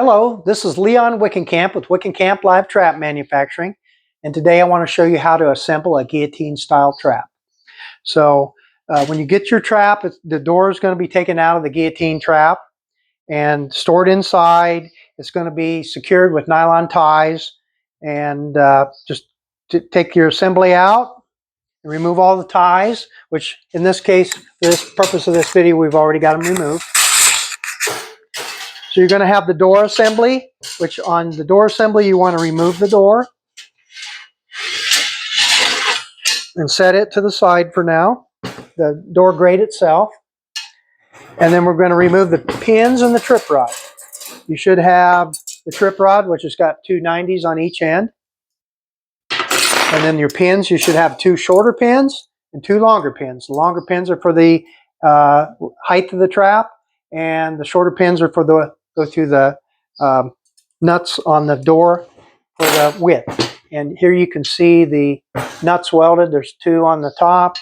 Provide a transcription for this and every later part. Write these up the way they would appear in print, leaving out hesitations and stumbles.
Hello, this is Leon Wickenkamp with Wickenkamp Live Trap Manufacturing, and today I want to show you how to assemble a guillotine style trap. So when you get your trap, the door is going to be taken out of the guillotine trap and stored inside. It's going to be secured with nylon ties, and just take your assembly out and remove all the ties, which in this case, for this purpose of this video, we've already got them removed. So you're going to have the door assembly, which on the door assembly you want to remove the door and set it to the side for now, the door grate itself. And then we're going to remove the pins and the trip rod. You should have the trip rod, which has got two 90s on each end. And then your pins, you should have two shorter pins and two longer pins. The longer pins are for the height of the trap, and the shorter pins are for the go through the nuts on the door for the width. And here you can see the nuts welded. There's two on the top,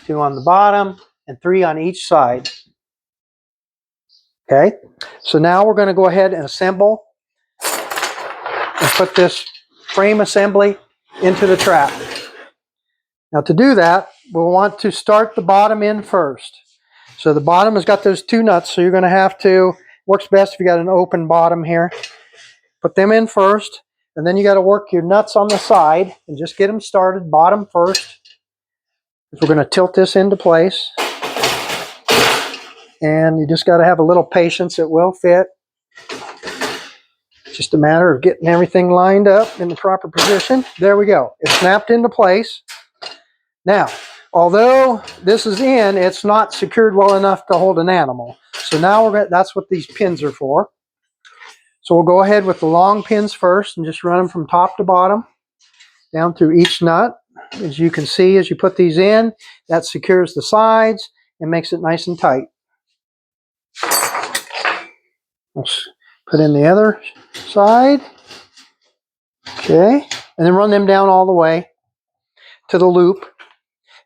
two on the bottom, and three on each side. Okay, so now we're going to go ahead and assemble and put this frame assembly into the trap. Now to do that, we'll want to start the bottom in first. So the bottom has got those two nuts, so you're going to have to, works best if you got an open bottom here. Put them in first, and then you got to work your nuts on the side and just get them started bottom first. We're going to tilt this into place. And you just got to have a little patience, it will fit. It's just a matter of getting everything lined up in the proper position. There we go. It's snapped into place. Now, although this is in, it's not secured well enough to hold an animal. So now that's what these pins are for. So we'll go ahead with the long pins first and just run them from top to bottom down through each nut. As you can see, as you put these in, that secures the sides and makes it nice and tight. Let's put in the other side. Okay, and then run them down all the way to the loop.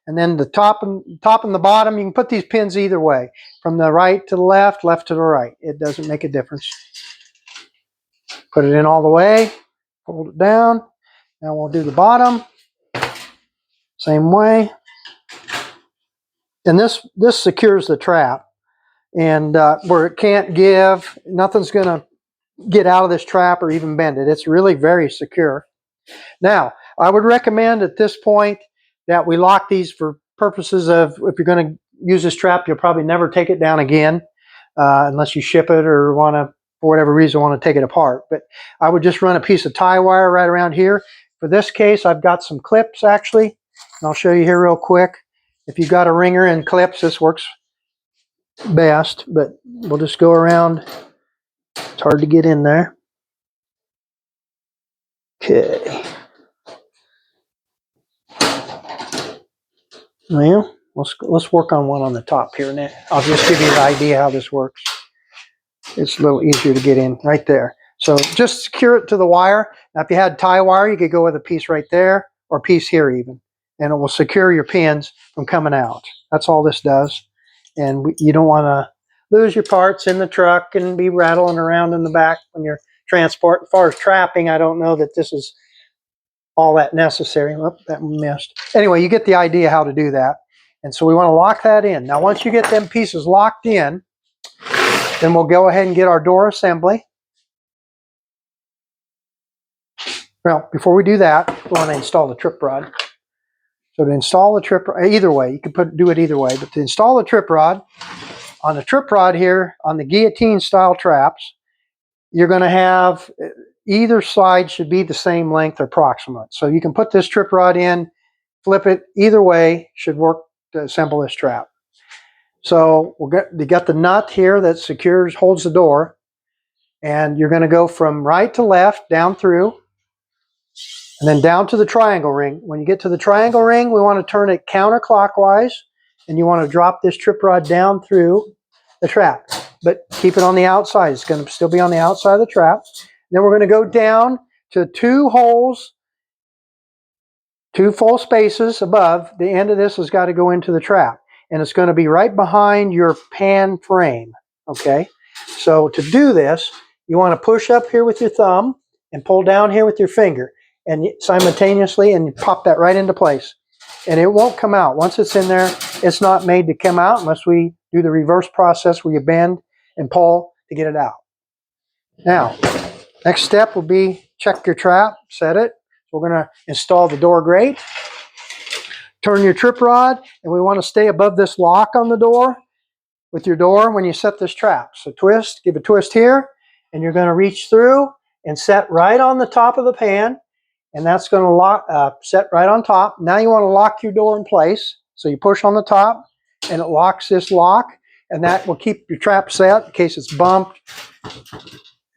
And then the top and the bottom, you can put these pins either way, from the right to the left, left to the right. It doesn't make a difference. Put it in all the way, hold it down. Now we'll do the bottom, same way. And this secures the trap, and where it can't give, nothing's going to get out of this trap or even bend it. It's really very secure. Now, I would recommend at this point that we lock these for purposes of, if you're going to use this trap, you'll probably never take it down again unless you ship it or want to, for whatever reason, want to take it apart. But I would just run a piece of tie wire right around here. For this case, I've got some clips actually, and I'll show you here real quick. If you've got a ringer and clips, this works best, but we'll just go around. It's hard to get in there. Okay. Well, let's work on one on the top here. And I'll just give you an idea how this works. It's a little easier to get in right there. So just secure it to the wire. Now, if you had tie wire, you could go with a piece right there or a piece here even, and it will secure your pins from coming out. That's all this does. And you don't want to lose your parts in the truck and be rattling around in the back when you're transporting. As far as trapping, I don't know that this is all that necessary. Oh, that missed. Anyway, you get the idea how to do that. And so we want to lock that in. Now, once you get them pieces locked in, then we'll go ahead and get our door assembly. Well, before we do that, we want to install the trip rod. So to install the trip rod, either way, you can do it either way, but to install the trip rod, on the trip rod here, on the guillotine style traps, you're going to have, either side should be the same length or approximate. So you can put this trip rod in, flip it, either way should work to assemble this trap. So you got the nut here that secures, holds the door, and you're going to go from right to left, down through, and then down to the triangle ring. When you get to the triangle ring, we want to turn it counterclockwise, and you want to drop this trip rod down through the trap. But keep it on the outside. It's going to still be on the outside of the trap. Then we're going to go down to two holes, two full spaces above. The end of this has got to go into the trap. And it's going to be right behind your pan frame. Okay? So to do this, you want to push up here with your thumb and pull down here with your finger, and simultaneously, and you pop that right into place. And it won't come out. Once it's in there, it's not made to come out unless we do the reverse process where you bend and pull to get it out. Now, next step will be check your trap, set it. We're going to install the door grate. Turn your trip rod, and we want to stay above this lock on the door with your door when you set this trap. So twist, give a twist here, and you're going to reach through and set right on the top of the pan, and that's going to lock, set right on top. Now you want to lock your door in place. So you push on the top, and it locks this lock, and that will keep your trap set in case it's bumped.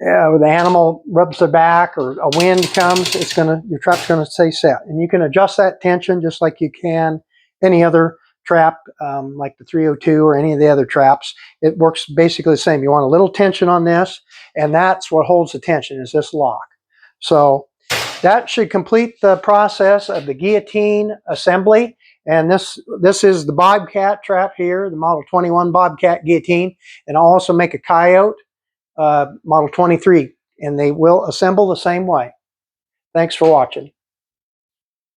Or the animal rubs their back or a wind comes, your trap's gonna stay set. And you can adjust that tension just like you can any other trap, like the 302 or any of the other traps. It works basically the same. You want a little tension on this, and that's what holds the tension, is this lock. So that should complete the process of the guillotine assembly. And this is the Bobcat trap here, the Model 21 Bobcat guillotine. And I'll also make a Coyote Model 23, and they will assemble the same way. Thanks for watching.